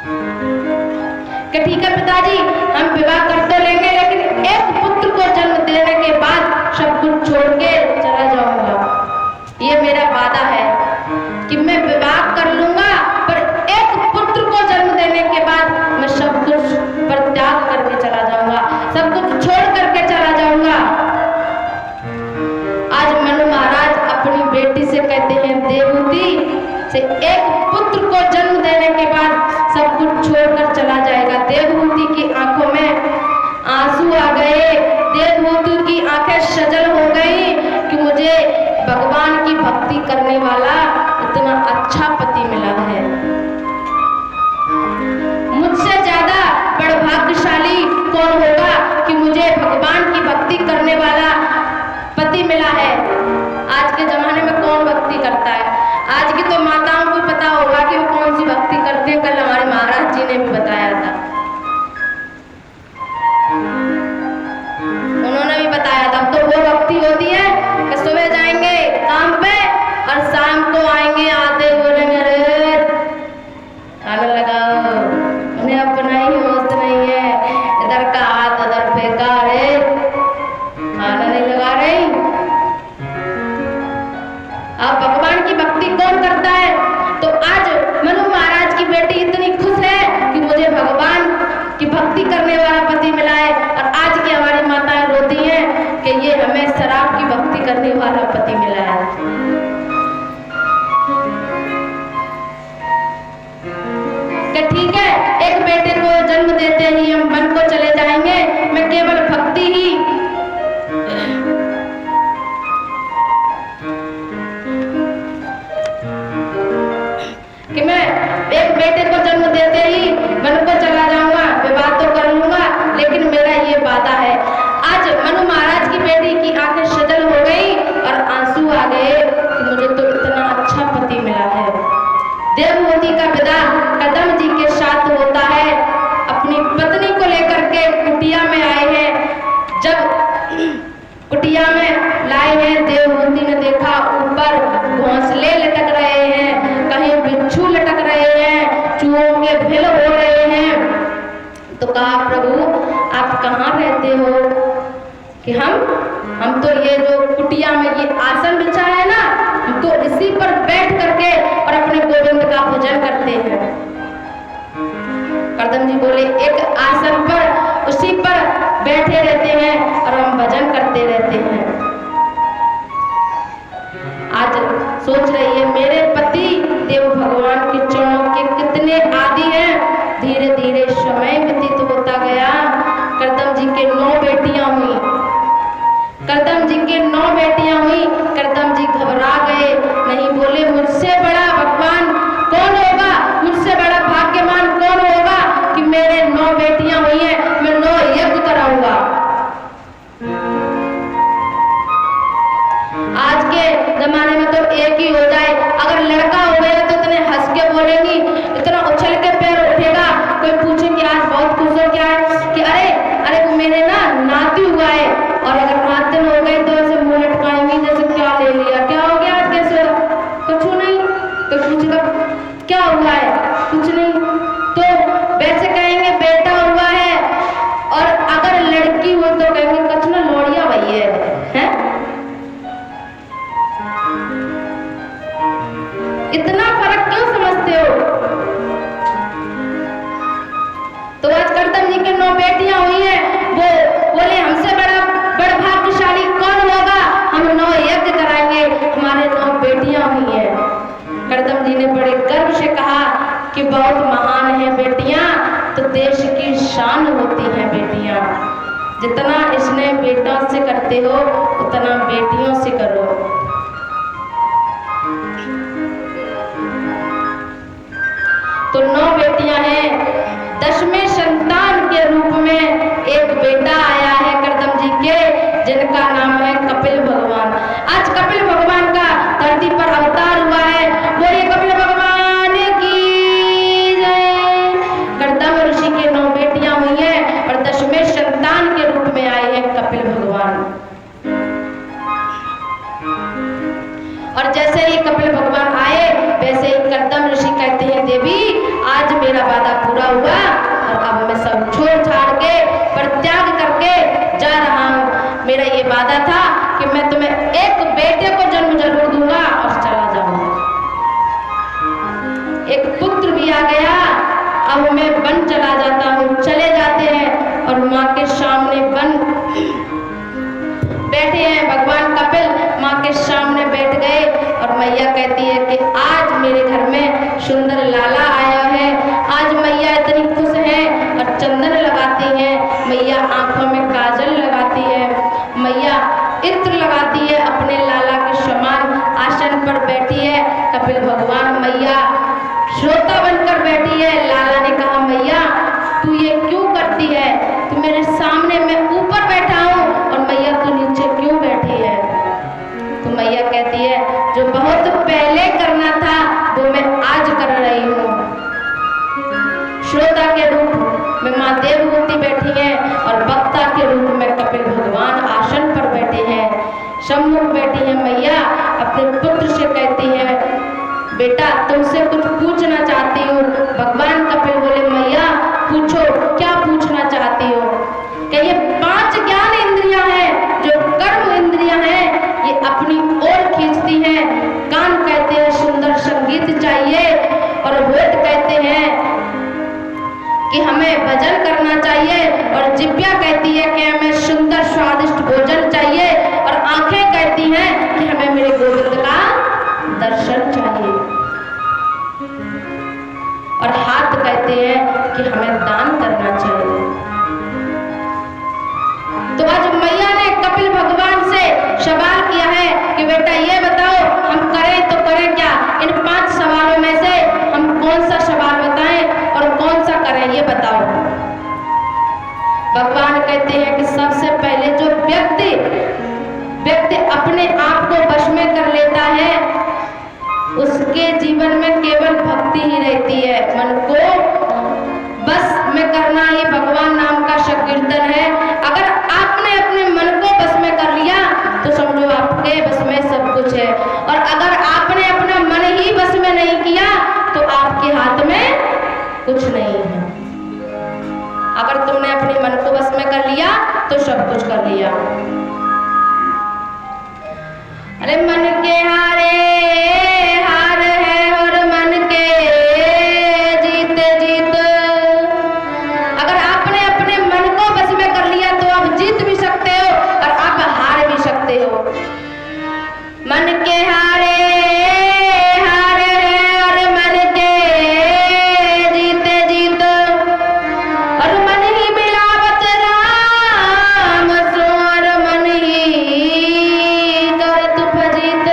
कि ठीक है पिताजी, हम विवाह कर तो लेंगे, लेकिन एक पुत्र को जन्म देने के बाद सब कुछ छोड़ के चला जाऊंगा। ये मेरा वादा है कि मैं विवाह कर लूंगा, पर एक पुत्र को जन्म देने के बाद मैं सब कुछ परित्याग करके चला जाऊंगा, सब कुछ छोड़ करके चला जाऊंगा। आज मनु महाराज अपनी बेटी से कहते हैं, देवहूति से एक पुत्र को जन्म देने के बाद सब कुछ छोड़कर चला जाएगा। देवहूति की आंखों में आंसू आ गए, देवहूति की आंखें सजल हो गई कि मुझे भगवान की भक्ति करने वाला इतना अच्छा पति मिला है। मुझसे ज्यादा बड़ा भाग्यशाली कौन होगा कि मुझे भगवान की भक्ति करने वाला पति मिला है। आज के जमाने में कौन भक्ति करता है? आज की तो माताओं को पता होगा कि वो कौन सी भक्ति करते हैं। कल हमारे महाराज जी ने भी बताया था, उन्होंने भी बताया था। तो वो भक्ति होती है कि सुबह जाएंगे काम पे और शाम को आएंगे, आते बोलेंगे अरे खाना लगाओ, उन्हें अपना ही होश नहीं है, इधर का हाथ उधर फेंका, रे खाना नहीं लगा रही। अब भगवान की भक्ति कौन करता है? तो आज मनु महाराज की बेटी इतनी खुश है कि मुझे भगवान की भक्ति करने वाला पति मिला है, और आज की हमारी माताएं रोती हैं कि ये हमें शराब की भक्ति करने वाला पति मिला है। कि ठीक है, एक बेटे को जन्म देते ही हम वन को चले जाएंगे, मैं केवल भक्ति ही कि मैं एक बेटे को जन्म देते ही वन को चला जाऊंगा, विवाह तो कर लूंगा, लेकिन मेरा ये वादा है। आज मनु महाराज की बेटी की आंखें सजल हो गई और आंसू आ गए कि मुझे तो इतना अच्छा पति मिला है। देवहूति का विवाह कदम जी के साथ होता है। अपनी पत्नी को लेकर के कुटिया में आए हैं। जब कुटिया में लाए हैं, देवहूति ने देखा ऊपर घोंसले लटक रहे हैं, कहीं बिच्छू लटक रहे हैं, चूहों के भिल हो रहे हैं। तो कहा, प्रभु आप कहाँ रहते हो? कि हम तो ये जो कुटिया में ये आसन बिछा है ना, हम तो इसी पर बैठ करके और अपने गोविंद का भजन करते हैं। करदम जी बोले, एक आसन पर उसी पर बैठे रहते हैं और हम भजन करते रहते हैं। आज सोच रही है, मेरे पति देव भगवान के चरणों के कितने आदि हैं। धीरे धीरे समय व्यतीत होता गया। करदम जी के 9 बेटियां हुई, करदम जी के 9 बेटियां हुई। करदम जी घबरा गए, नहीं बोले मुझसे बड़ा भगवान कौन होगा, मुझसे बड़ा भाग्यवान कौन होगा कि मेरे 9 बेटियां हुई हैं, मैं 9 यज्ञ कराऊंगा। आज के जमाने में तो एक ही हो जाए, अगर लड़का हो गया तो इतने हंस के बोलेंगी, इतना उछल के पैर उठेगा। कोई पूछे कि आज बहुत खुश हो, क्या है कि अरे वो मेरे ना नाती हुआ है, और अगर 5 दिन हो गए तो ऐसे मुंह लटकाएंगी जैसे क्या ले लिया, क्या हो गया आज, कैसे हो? कुछ नहीं। तो पूछेगा क्या हुआ है? कुछ नहीं। तो वैसे कहेंगे बेटा हुआ है, और अगर लड़की हो तो कहेंगे कछ ना लोड़िया भई है। इतना फर्क क्यों समझते हो? तो आज करदम जी के 9 बेटियां हुई हैं, वो बोले हमसे बड़ा भाग्यशाली कौन होगा, हम 9 यज्ञ कराएंगे, हमारे 9 बेटियां हुई हैं। करदम जी ने बड़े गर्व से कहा कि बहुत महान है बेटियां, तो देश की शान होती है बेटियां। जितना इसने बेटों से करते हो उतना बेटियों से करो। तो 9 बेटियां हैं। 10वें संतान के रूप में एक बेटा आया है करदम जी के, जिनका नाम है कपिल भगवान। आज कपिल भगवान का धरती पर अवतार हुआ है। बोलिए कपिल भगवान की जय। करदम ऋषि के 9 बेटियां हुई हैं और 10वें संतान के रूप में आए हैं कपिल भगवान। और जैसे ही कपिल भगवान आए, वैसे ही करदम ऋषि कहते हैं, देवी आज मेरा वादा पूरा हुआ और अब मैं सब छोड़ छाड़ के परित्याग करके जा रहा हूँ। मेरा ये वादा था कि मैं तुम्हें एक बेटे को जन्म जरूर दूंगा और चला जाऊंगा। एक पुत्र भी आ गया, अब मैं वन चला जाता हूँ। चले जाते हैं और माँ के सामने वन बैठे हैं। भगवान कपिल माँ के सामने बैठ गए और मैया कहती है कि आज मेरे घर में सुंदर लाला आया है। आज मैया इतनी खुश है और चंदन लगाती है, मैया आंखों में काजल लगाती है, मैया इत्र लगाती है, अपने लाला के समान आसन पर बैठी है। कपिल भगवान मैया श्रोता बनकर बैठी है। लाला ने कहा, मैया तू ये क्यों करती है? तू मेरे सामने, मैं ऊपर बैठा हूँ और मैया तू नीचे क्यों बैठी है? तो मैया कहती है, जो बहुत पहले करना था वो मैं आज कर रही हूँ। श्रोता के रूप में माँ देवहूति बैठी है और वक्ता के रूप में कपिल भगवान आसन पर बैठे हैं, सम्मुख बैठी है। मैया अपने पुत्र से कहती है, बेटा तुमसे कुछ पूछना चाहती हूँ। भगवान कपिल बोले, मैया पूछो, क्या पूछना चाहती हो? कि ये 5 ज्ञान इंद्रियां हैं, जो कर्म इंद्रियां हैं, ये अपनी ओर खींचती हैं। कान कहते हैं सुंदर संगीत चाहिए और होठ कहते हैं कि हमें भजन करना चाहिए और जिह्वा कहती है कि हमें सुंदर स्वादिष्ट भोजन चाहिए और आंखें कहती हैं कि हमें मेरे गोविंद का दर्शन चाहिए और हाथ कहते हैं कि हमें दान करना चाहिए। तो आज मैया ने कपिल भगवान से सवाल किया है कि बेटा ये बताओ, हम करें तो करें क्या? इन 5 सवालों में से हम कौन सा सवाल बताएं और कौन सा करें, ये बताओ। भगवान कहते हैं कि सबसे पहले जो व्यक्ति अपने आप को वश में कर लेता है, उसके जीवन में केवल भक्ति ही रहती है। मन को बस में करना ही भगवान नाम का संकीर्तन है। अगर आपने अपने मन को बस में कर लिया तो समझो आपके बस में सब कुछ है, और अगर आपने अपना मन ही बस में नहीं किया तो आपके हाथ में कुछ नहीं है। अगर तुमने अपने मन को बस में कर लिया तो सब कुछ कर लिया। अरे मन के हारे हार है और मन के जीते जीत। अगर आपने अपने मन को बस में कर लिया तो आप जीत भी सकते हो और आप हार भी सकते हो। मन के हारे हार है और मन के जीते जीत, और मन ही मिलावत राम सो, और मन ही करत फजीत।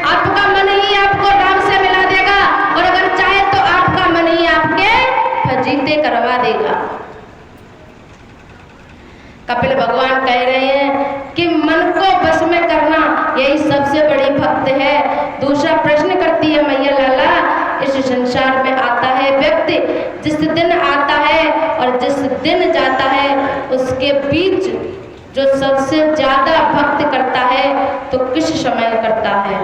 आपका मन ही आपको राम से मिला देगा और अगर चाहे तो आपका मन ही आपके फजीते करवा देगा। कपिल भगवान कह रहे हैं कि मन को बस में करना यही सबसे बड़ी भक्त है। दूसरा प्रश्न करती है मैया, लाला इस संसार में आता है व्यक्ति, जिस दिन आता है और जिस दिन जाता है उसके बीच जो सबसे ज्यादा भक्त करता है तो किस समय करता है?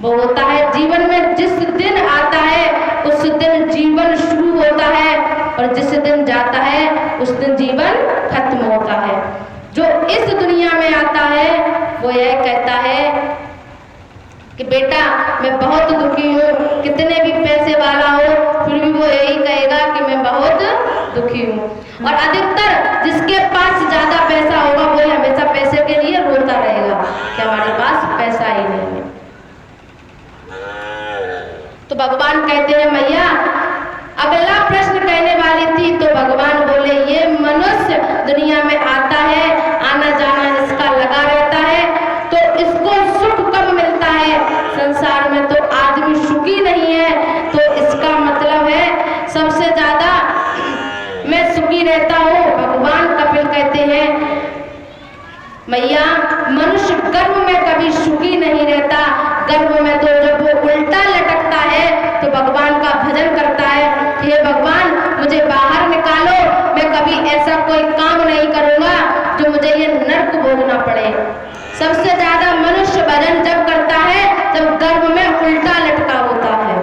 वो होता है जीवन में जिस दिन आता है उस दिन जीवन शुरू होता है और जिस दिन जाता है उस दिन जीवन खत्म होता है। जो इस दुनिया में आता है वो यह कहता है कि बेटा मैं बहुत दुखी हूँ, कितने भी पैसे वाला हो फिर भी वो यही कहेगा कि मैं बहुत दुखी हूँ। और अधिकतर जिसके पास ज्यादा पैसा होगा वो हमेशा पैसे के लिए रोता रहेगा कि हमारे पास पैसा ही नहीं है। तो भगवान कहते हैं मैया, अगला प्रश्न कहने वाली थी तो भगवान बोले, ये मनुष्य दुनिया में आता है, आना जाना इसका लगा रहता है, तो इसको सुख कब मिलता है? संसार में तो आदमी सुखी नहीं है, तो इसका मतलब है सबसे ज्यादा मैं सुखी रहता हूँ। भगवान कपिल कहते हैं मैया, मनुष्य गर्भ में कभी सुखी नहीं रहता। गर्भ में तो जब वो उल्टा लटकता है तो भगवान का भजन करता है, हे भगवान मुझे बाहर निकालो, मैं कभी ऐसा कोई काम नहीं करूंगा जो मुझे ये नर्क भोगना पड़े। सबसे ज्यादा मनुष्य भजन जब करता है जब गर्भ में उल्टा लटका होता है।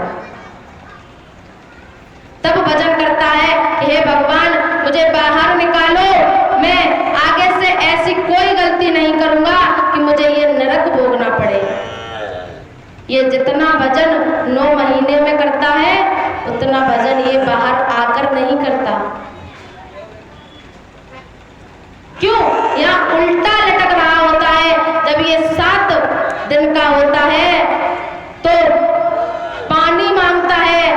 ये जितना भजन 9 महीने में करता है उतना भजन ये बाहर आकर नहीं करता। क्यों? यहाँ उल्टा लटक रहा होता है। जब ये 7 दिन का होता है तो पानी मांगता है,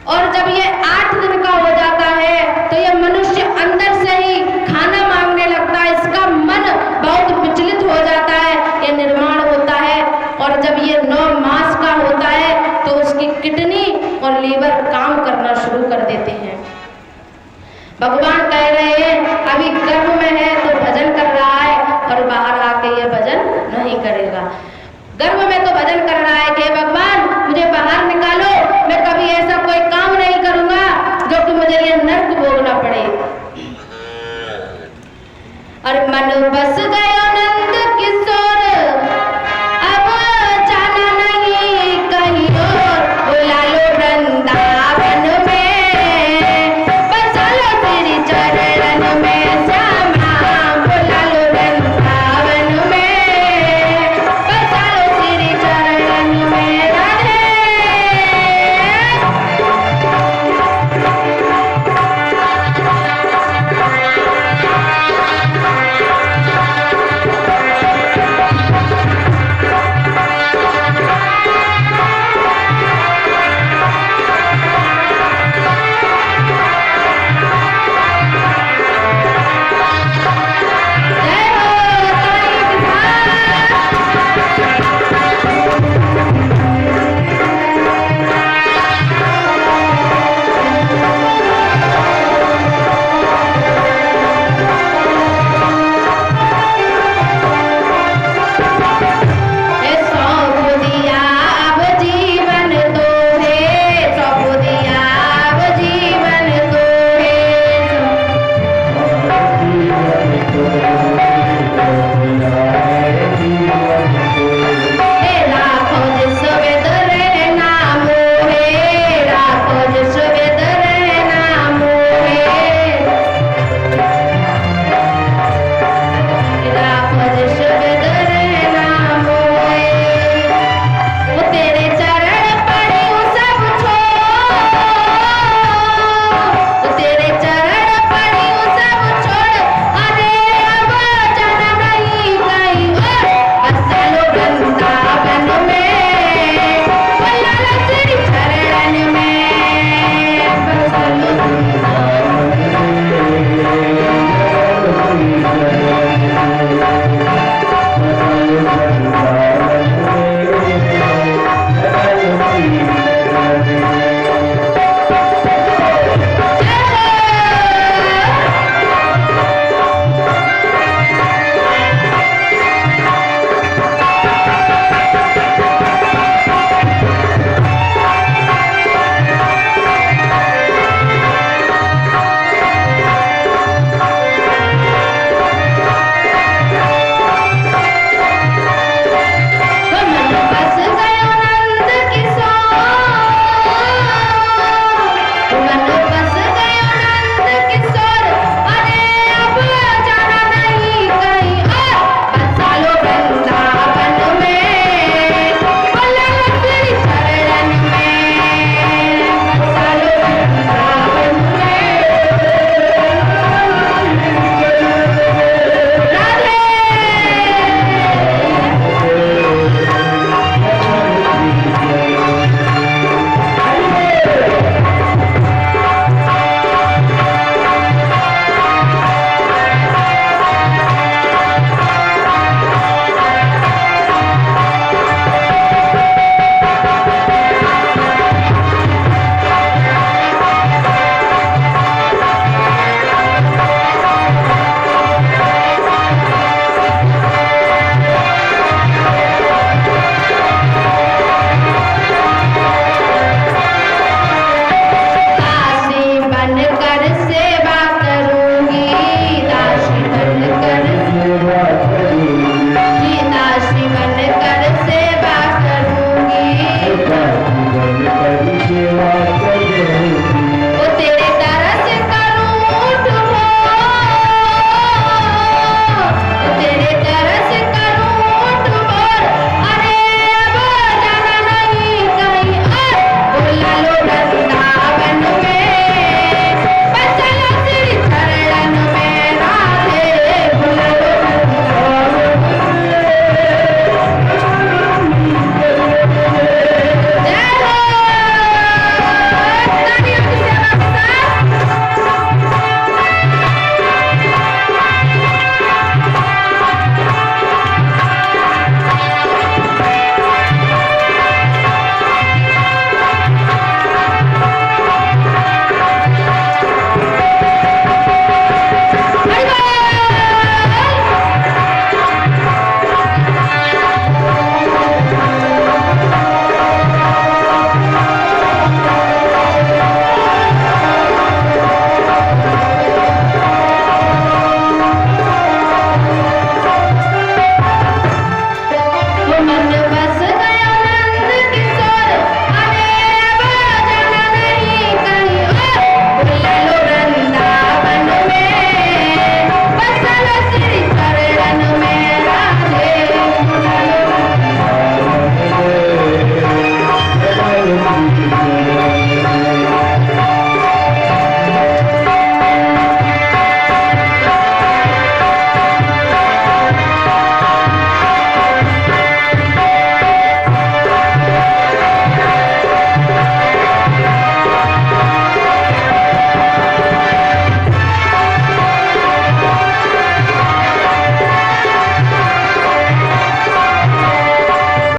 और जब ये 8 दिन का हो जाता है तो ये मनुष्य अंदर से ही खाना मांगने लगता है। इसका मन बहुत विचलित हो जाता है, ये निर्माण होता है। और जब ये 9 मास का होता है तो उसकी किडनी और लीवर काम करना शुरू कर देते हैं। भगवान कह रहे हैं अभी गर्भ में है तो भजन कर रहा है और बाहर आके ये भजन नहीं करेगा। गर्भ में तो भजन कर रहा है कि